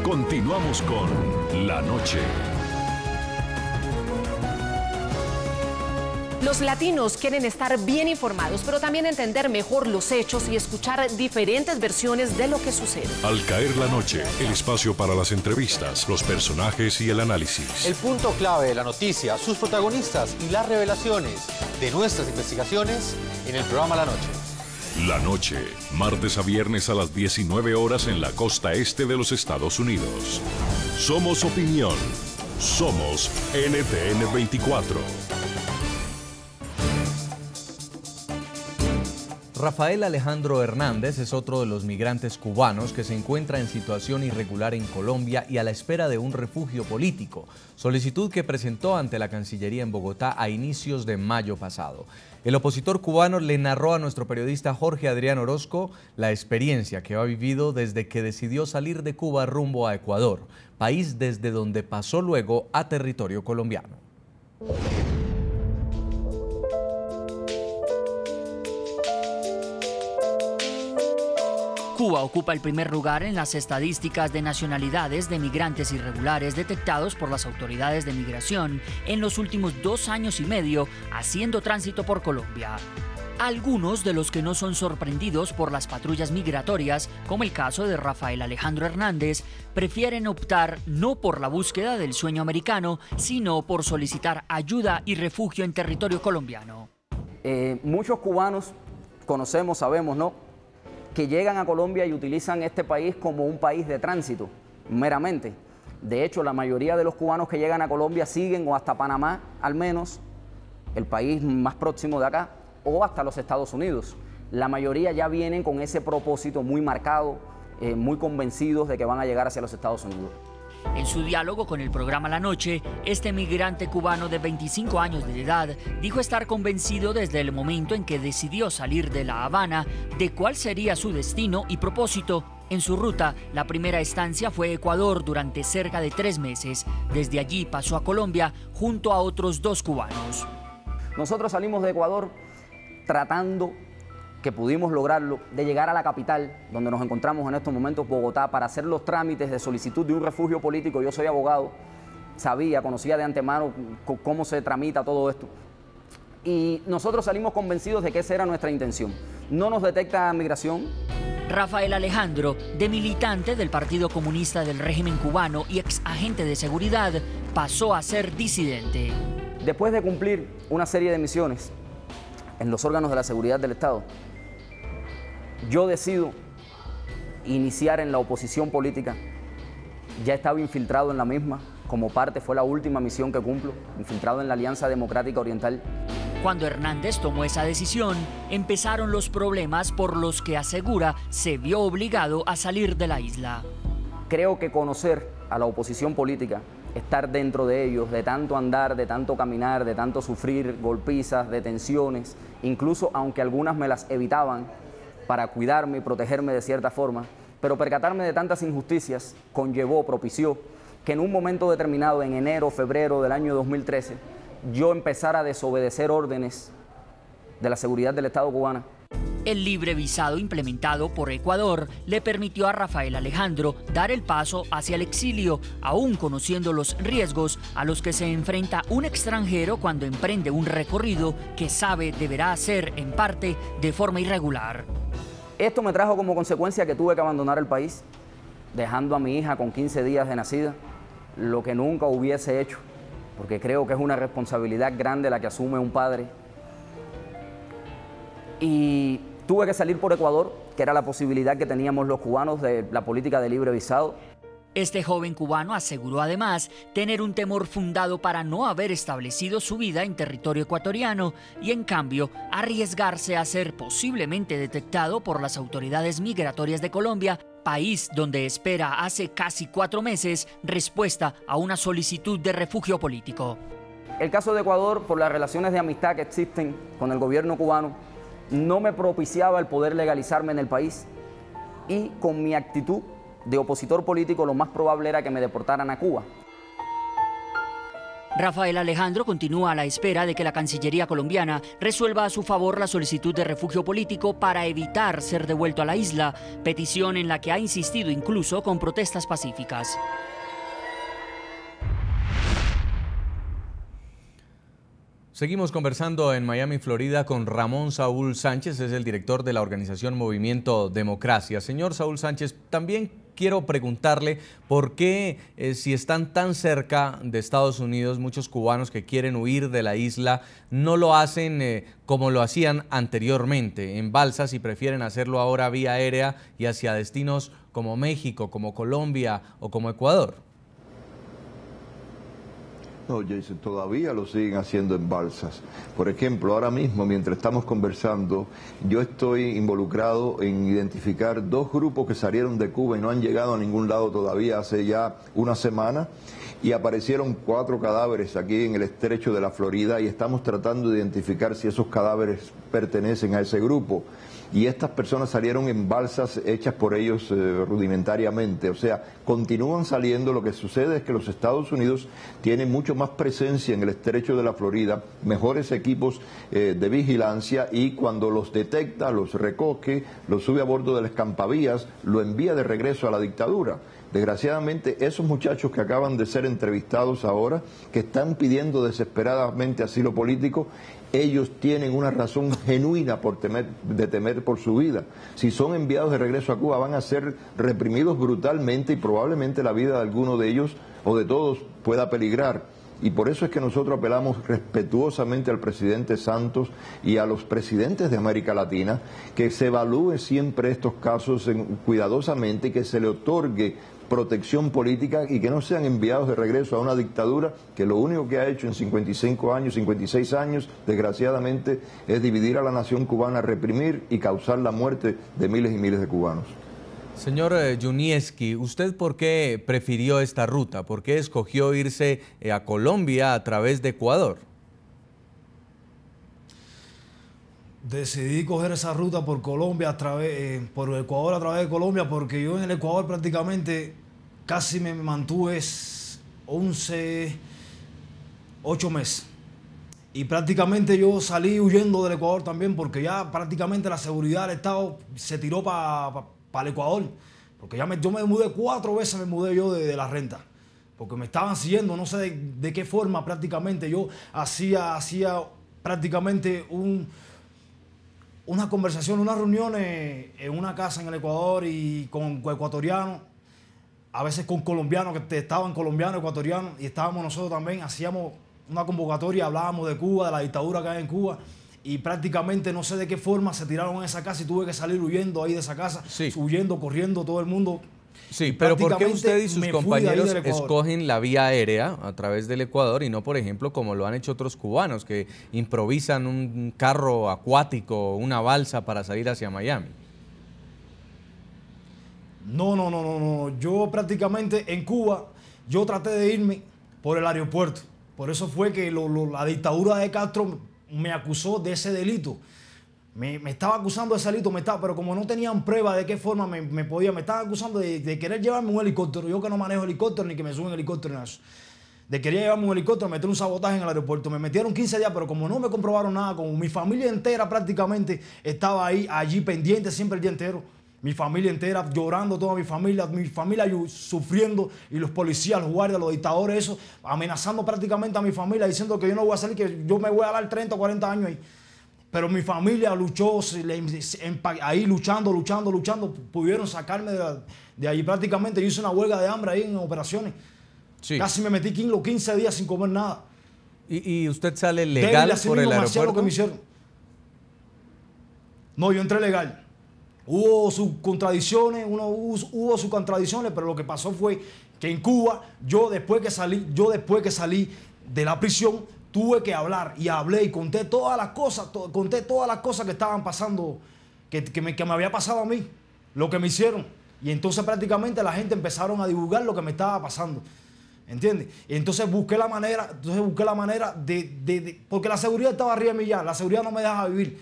Continuamos con La Noche. Los latinos quieren estar bien informados, pero también entender mejor los hechos y escuchar diferentes versiones de lo que sucede. Al caer la noche, el espacio para las entrevistas, los personajes y el análisis. El punto clave de la noticia, sus protagonistas y las revelaciones de nuestras investigaciones en el programa La Noche. La Noche, martes a viernes a las 19 horas en la costa este de los Estados Unidos. Somos opinión. Somos NTN 24. Rafael Alejandro Hernández es otro de los migrantes cubanos que se encuentra en situación irregular en Colombia y a la espera de un refugio político, solicitud que presentó ante la Cancillería en Bogotá a inicios de mayo pasado. El opositor cubano le narró a nuestro periodista Jorge Adrián Orozco la experiencia que ha vivido desde que decidió salir de Cuba rumbo a Ecuador, país desde donde pasó luego a territorio colombiano. Cuba ocupa el primer lugar en las estadísticas de nacionalidades de migrantes irregulares detectados por las autoridades de migración en los últimos 2 años y medio haciendo tránsito por Colombia. Algunos de los que no son sorprendidos por las patrullas migratorias, como el caso de Rafael Alejandro Hernández, prefieren optar no por la búsqueda del sueño americano, sino por solicitar ayuda y refugio en territorio colombiano. Muchos cubanos conocemos, sabemos, ¿no?, que llegan a Colombia y utilizan este país como un país de tránsito, meramente. De hecho, la mayoría de los cubanos que llegan a Colombia siguen o hasta Panamá, al menos, el país más próximo de acá, o hasta los Estados Unidos. La mayoría ya vienen con ese propósito muy marcado, muy convencidos de que van a llegar hacia los Estados Unidos. En su diálogo con el programa La Noche, este migrante cubano de 25 años de edad dijo estar convencido desde el momento en que decidió salir de La Habana de cuál sería su destino y propósito. En su ruta, la primera estancia fue Ecuador durante cerca de 3 meses. Desde allí pasó a Colombia junto a otros 2 cubanos. Nosotros salimos de Ecuador tratando, que pudimos lograrlo, de llegar a la capital, donde nos encontramos en estos momentos, Bogotá, para hacer los trámites de solicitud de un refugio político. Yo soy abogado, conocía de antemano cómo se tramita todo esto. Y nosotros salimos convencidos de que esa era nuestra intención. No nos detecta migración. Rafael Alejandro, de militante del Partido Comunista del régimen cubano y ex agente de seguridad, pasó a ser disidente. Después de cumplir una serie de misiones en los órganos de la seguridad del Estado, yo decido iniciar en la oposición política. Ya estaba infiltrado en la misma, como parte, fue la última misión que cumplo, infiltrado en la Alianza Democrática Oriental. Cuando Hernández tomó esa decisión, empezaron los problemas por los que asegura se vio obligado a salir de la isla. Creo que conocer a la oposición política, estar dentro de ellos, de tanto andar, de tanto caminar, de tanto sufrir golpizas, detenciones, incluso aunque algunas me las evitaban para cuidarme y protegerme de cierta forma, pero percatarme de tantas injusticias propició que en un momento determinado, en enero, febrero del año 2013, yo empezara a desobedecer órdenes de la seguridad del Estado cubana. El libre visado implementado por Ecuador le permitió a Rafael Alejandro dar el paso hacia el exilio, aún conociendo los riesgos a los que se enfrenta un extranjero cuando emprende un recorrido que sabe deberá hacer en parte de forma irregular. Esto me trajo como consecuencia que tuve que abandonar el país, dejando a mi hija con 15 días de nacida, lo que nunca hubiese hecho, porque creo que es una responsabilidad grande la que asume un padre. Y tuve que salir por Ecuador, que era la posibilidad que teníamos los cubanos de la política de libre visado. Este joven cubano aseguró además tener un temor fundado para no haber establecido su vida en territorio ecuatoriano y en cambio arriesgarse a ser posiblemente detectado por las autoridades migratorias de Colombia, país donde espera hace casi 4 meses respuesta a una solicitud de refugio político. El caso de Ecuador, por las relaciones de amistad que existen con el gobierno cubano, no me propiciaba el poder legalizarme en el país y con mi actitud de opositor político lo más probable era que me deportaran a Cuba. Rafael Alejandro continúa a la espera de que la Cancillería colombiana resuelva a su favor la solicitud de refugio político para evitar ser devuelto a la isla, petición en la que ha insistido incluso con protestas pacíficas. Seguimos conversando en Miami, Florida, con Ramón Saúl Sánchez, es el director de la organización Movimiento Democracia. Señor Saúl Sánchez, también quiero preguntarle por qué, si están tan cerca de Estados Unidos, muchos cubanos que quieren huir de la isla no lo hacen como lo hacían anteriormente, en balsas, y prefieren hacerlo ahora vía aérea y hacia destinos como México, como Colombia o como Ecuador. No, Jason, todavía lo siguen haciendo en balsas. Por ejemplo, ahora mismo, mientras estamos conversando, yo estoy involucrado en identificar 2 grupos que salieron de Cuba y no han llegado a ningún lado todavía hace ya una semana, y aparecieron 4 cadáveres aquí en el estrecho de la Florida, y estamos tratando de identificar si esos cadáveres pertenecen a ese grupo. Y estas personas salieron en balsas hechas por ellos rudimentariamente, o sea, continúan saliendo. Lo que sucede es que los Estados Unidos tienen mucho más presencia en el estrecho de la Florida, mejores equipos de vigilancia, y cuando los detecta, los recoge, los sube a bordo del escampavías, lo envía de regreso a la dictadura. Desgraciadamente, esos muchachos que acaban de ser entrevistados ahora, que están pidiendo desesperadamente asilo político, ellos tienen una razón genuina de temer por su vida. Si son enviados de regreso a Cuba, van a ser reprimidos brutalmente, y probablemente la vida de alguno de ellos o de todos pueda peligrar. Y por eso es que nosotros apelamos respetuosamente al presidente Santos y a los presidentes de América Latina que se evalúe siempre estos casos cuidadosamente, y que se le otorgue protección política, y que no sean enviados de regreso a una dictadura que lo único que ha hecho en 55 años, 56 años, desgraciadamente, es dividir a la nación cubana, reprimir y causar la muerte de miles y miles de cubanos. Señor Junieski, ¿usted por qué prefirió esta ruta? ¿Por qué escogió irse a Colombia a través de Ecuador? Decidí coger esa ruta por Colombia, por Ecuador a través de Colombia, porque yo en el Ecuador prácticamente casi me mantuve 8 meses. Y prácticamente yo salí huyendo del Ecuador también, porque ya prácticamente la seguridad del Estado se tiró para el Ecuador. Porque yo me mudé 4 veces, me mudé yo de la renta. Porque me estaban siguiendo, no sé de qué forma prácticamente. Yo hacía prácticamente una conversación, unas reuniones en una casa en el Ecuador, y con ecuatorianos, a veces con colombianos, que estaban colombianos, ecuatorianos, y estábamos nosotros también, hacíamos una convocatoria, hablábamos de Cuba, de la dictadura que hay en Cuba, y prácticamente no sé de qué forma se tiraron a esa casa y tuve que salir huyendo ahí de esa casa, sí, huyendo, corriendo, todo el mundo. Sí, pero ¿por qué usted y sus compañeros escogen la vía aérea a través del Ecuador y no, por ejemplo, como lo han hecho otros cubanos, que improvisan un carro acuático, una balsa para salir hacia Miami? No. Yo prácticamente en Cuba, yo traté de irme por el aeropuerto. Por eso fue que la dictadura de Castro me acusó de ese delito. Me estaba acusando de ese delito, pero como no tenían prueba de qué forma me estaban acusando de querer llevarme un helicóptero. Yo que no manejo helicóptero ni que me suben helicóptero en eso. De querer llevarme un helicóptero, meter un sabotaje en el aeropuerto. Me metieron 15 días, pero como no me comprobaron nada, como mi familia entera prácticamente estaba allí pendiente siempre el día entero. Mi familia entera llorando, toda mi familia sufriendo, y los policías, los guardias, los dictadores, eso, amenazando prácticamente a mi familia, diciendo que yo no voy a salir, que yo me voy a dar 30 o 40 años ahí. Pero mi familia luchó, ahí luchando, pudieron sacarme de ahí prácticamente. Yo hice una huelga de hambre ahí en operaciones. Sí. Casi me metí los 15 días sin comer nada. ¿Y usted sale legal por el aeropuerto? Lo que me hicieron. No, yo entré legal. Hubo sus contradicciones, pero lo que pasó fue que en Cuba, yo después que salí de la prisión, tuve que hablar, y hablé y conté todas las cosas que estaban pasando, que me había pasado a mí, lo que me hicieron. Y entonces prácticamente la gente empezaron a divulgar lo que me estaba pasando. ¿Entiendes? Y entonces busqué la manera de porque la seguridad estaba arriba de mí ya, la seguridad no me dejaba vivir.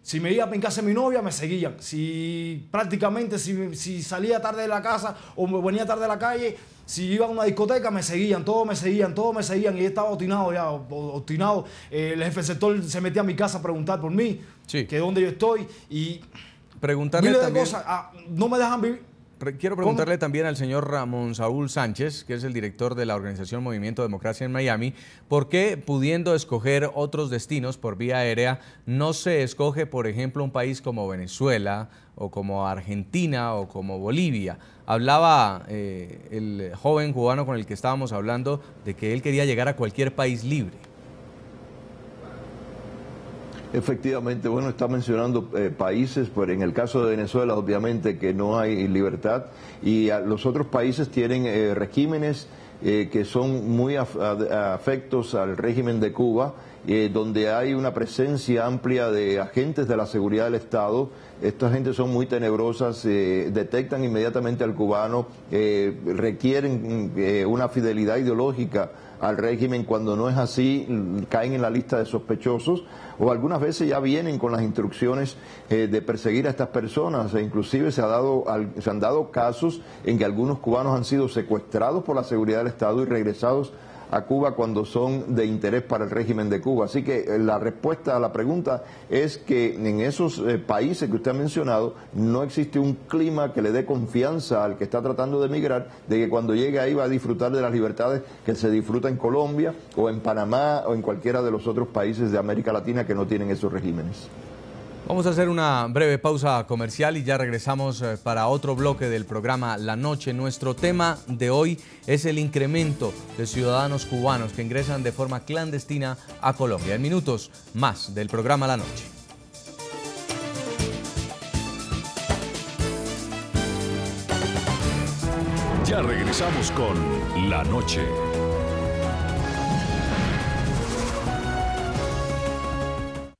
Si me iba a casa de mi novia, me seguían. Si prácticamente, si salía tarde de la casa o me venía tarde de la calle, si iba a una discoteca, me seguían, todos me seguían. Y yo estaba obstinado. El jefe del sector se metía a mi casa a preguntar por mí, sí, que dónde yo estoy. Y preguntarle miles también, de cosas, no me dejan vivir. Quiero preguntarle también al señor Ramón Saúl Sánchez, que es el director de la organización Movimiento Democracia en Miami, ¿por qué, pudiendo escoger otros destinos por vía aérea, no se escoge, por ejemplo, un país como Venezuela o como Argentina o como Bolivia? Hablaba el joven cubano con el que estábamos hablando de que él quería llegar a cualquier país libre. Efectivamente, bueno, está mencionando países, pero en el caso de Venezuela obviamente que no hay libertad y los otros países tienen regímenes que son muy afectos al régimen de Cuba, donde hay una presencia amplia de agentes de la seguridad del Estado. Estas gentes son muy tenebrosas, detectan inmediatamente al cubano, requieren una fidelidad ideológica al régimen. Cuando no es así, caen en la lista de sospechosos, o algunas veces ya vienen con las instrucciones de perseguir a estas personas. Inclusive se han dado casos en que algunos cubanos han sido secuestrados por la seguridad del Estado y regresados a Cuba cuando son de interés para el régimen de Cuba. Así que la respuesta a la pregunta es que en esos países que usted ha mencionado no existe un clima que le dé confianza al que está tratando de emigrar, de que cuando llegue ahí va a disfrutar de las libertades que se disfruta en Colombia o en Panamá o en cualquiera de los otros países de América Latina que no tienen esos regímenes. Vamos a hacer una breve pausa comercial y ya regresamos para otro bloque del programa La Noche. Nuestro tema de hoy es el incremento de ciudadanos cubanos que ingresan de forma clandestina a Colombia. En minutos más del programa La Noche. Ya regresamos con La Noche.